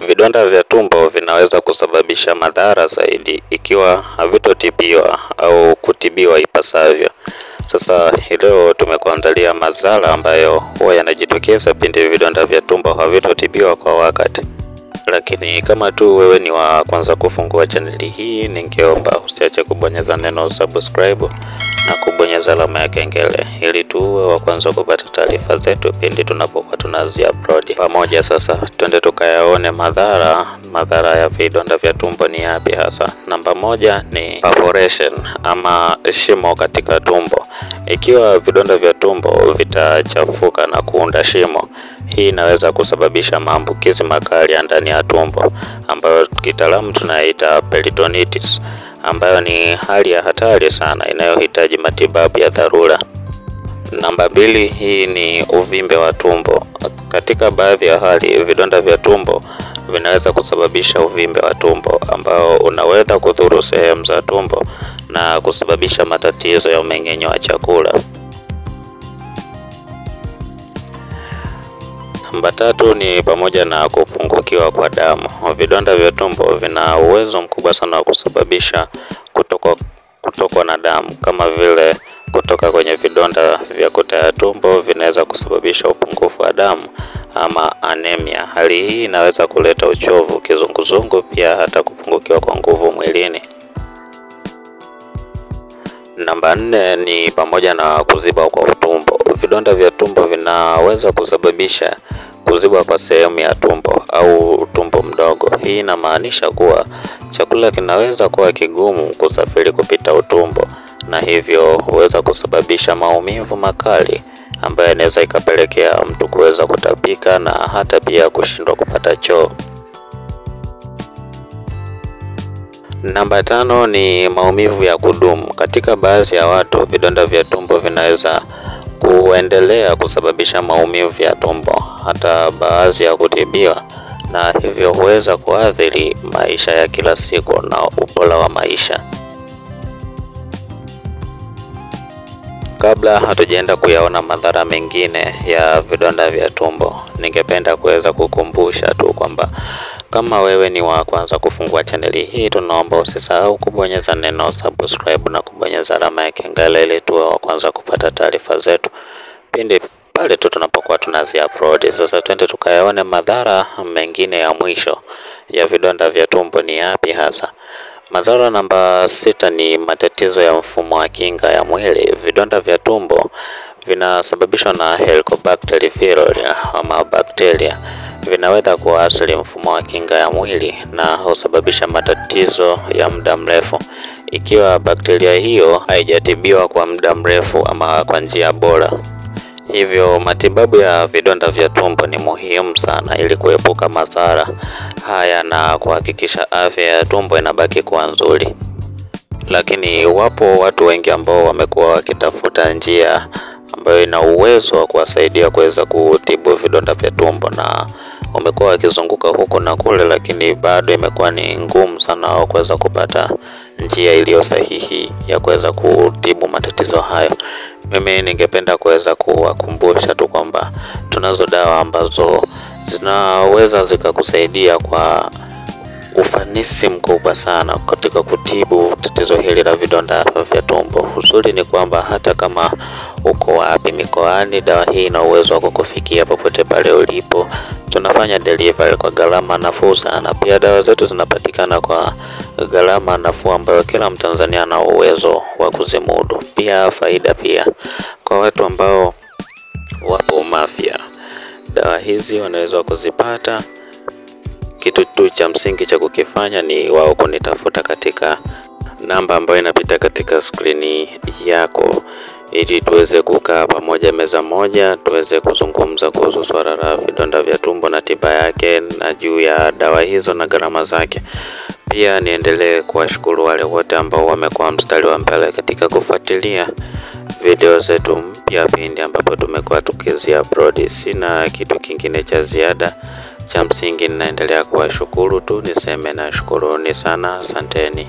Vidonda vya tumbo vinaweza kusababisha madhara zaidi ikiwa havitotibiwa au kutibiwa ipasavyo. Sasa leo tumekuandalia madhara ambayo huwa yanajitokeza pindi vidonda vya tumbo havitotibiwa kwa wakati. Lakini kama tu wewe ni wa kwanza kufungua chaneli hii, ningeomba usiache kubonyeza neno subscribe na kubonyeza alama ya kengele ili tuwe wa kwanza kupata taarifa zetu pindi tunapokuwa tunazi-upload. Pamoja sasa twende tukayaone madhara ya vidonda vya tumbo ni yapi hasa. Namba moja ni perforation ama shimo katika tumbo. Ikiwa vidonda vya tumbo vitachafuka na kuunda shimo, hii inaweza kusababisha maambukizi makali ya ndani ya tumbo ambayo kitaalamu tunaita peritonitis, ambayo ni hali ya hatari sana inayohitaji matibabu ya dharura. Namba mbili, hii ni uvimbe wa tumbo. Katika baadhi ya hali vidonda vya tumbo vinaweza kusababisha uvimbe wa tumbo ambao unaweza kudhuru sehemu za tumbo na kusababisha matatizo ya mmeng'enyo wa chakula. Namba tatu ni pamoja na kupungukiwa kwa damu. Vidonda vya tumbo vina uwezo mkubwa sana wa kusababisha kutokwa na damu, kama vile kutoka kwenye vidonda vya kuta ya tumbo vinaweza kusababisha upungufu wa damu ama anemia. Hali hii inaweza kuleta uchovu, kizunguzungu, pia hata kupungukiwa kwa nguvu mwilini. Namba nne ni pamoja na kuziba kwa tumbo. Vidonda vya tumbo vinaweza kusababisha kuziba kwa sehemu ya tumbo au tumbo mdogo. Hii inamaanisha kuwa chakula kinaweza kuwa kigumu kusafiri kupita utumbo, na hivyo huweza kusababisha maumivu makali ambayo inaweza ikapelekea mtu kuweza kutapika na hata pia kushindwa kupata choo. Namba tano ni maumivu ya kudumu. Katika baadhi ya watu vidonda vya tumbo vinaweza kuendelea kusababisha maumivu ya tumbo hata baadhi ya kutibiwa, na hivyo huweza kuathiri maisha ya kila siku na ubora wa maisha. Kabla hatujaenda kuyaona madhara mengine ya vidonda vya tumbo, ningependa kuweza kukumbusha tu kwamba kama wewe ni wa kwanza kufungua chaneli hii, tunaomba usisahau kubonyeza neno subscribe na kubonyeza alama ya kengele ili tuwe wa kwanza kupata taarifa zetu pindi pale tu tunapokuwa tunazi-upload. Sasa twende tukayaone madhara mengine ya mwisho ya vidonda vya tumbo ni yapi hasa. Madhara namba sita ni matatizo ya mfumo wa kinga ya mwili. Vidonda vya tumbo vinasababishwa na Helicobacter pylori ama bakteria. Vinaweza kuathiri mfumo wa kinga ya mwili na husababisha matatizo ya muda mrefu ikiwa bakteria hiyo haijatibiwa kwa muda mrefu ama kwa njia bora. Hivyo matibabu ya vidonda vya tumbo ni muhimu sana ili kuepuka madhara haya na kuhakikisha afya ya tumbo inabaki kuwa nzuri. Lakini wapo watu wengi ambao wamekuwa wakitafuta njia ambayo ina uwezo wa kuwasaidia kuweza kutibu vidonda vya tumbo, na wamekuwa wakizunguka huko na kule, lakini bado imekuwa ni ngumu sana wao kuweza kupata njia iliyo sahihi ya kuweza kutibu matatizo hayo. Mimi ningependa kuweza kuwakumbusha tu kwamba tunazo dawa ambazo zinaweza zikakusaidia kwa ufanisi mkubwa sana katika kutibu tatizo hili la vidonda vya tumbo. Uzuri ni kwamba hata kama uko wapi mikoani, dawa hii ina uwezo wa kukufikia popote pale ulipo. Tunafanya delivery kwa gharama nafuu sana. Pia dawa zetu zinapatikana kwa gharama nafuu ambayo kila Mtanzania ana uwezo wa kuzimudu. Pia faida pia kwa watu ambao wapo Mafia, dawa hizi wanaweza kuzipata. Kitu tu cha msingi cha kukifanya ni wao kunitafuta katika namba ambayo inapita katika skrini yako ili tuweze kukaa pamoja meza moja, tuweze kuzungumza kuhusu swala la vidonda vya tumbo na tiba yake na juu ya dawa hizo na gharama zake. Pia niendelee kuwashukuru wale wote ambao wamekuwa mstari wa mbele katika kufuatilia video zetu mpya pindi ambapo tumekuwa tukizi-upload. Sina kitu kingine cha ziada. Cha msingi ninaendelea kuwashukuru tu, niseme na shukuruni sana, asanteni.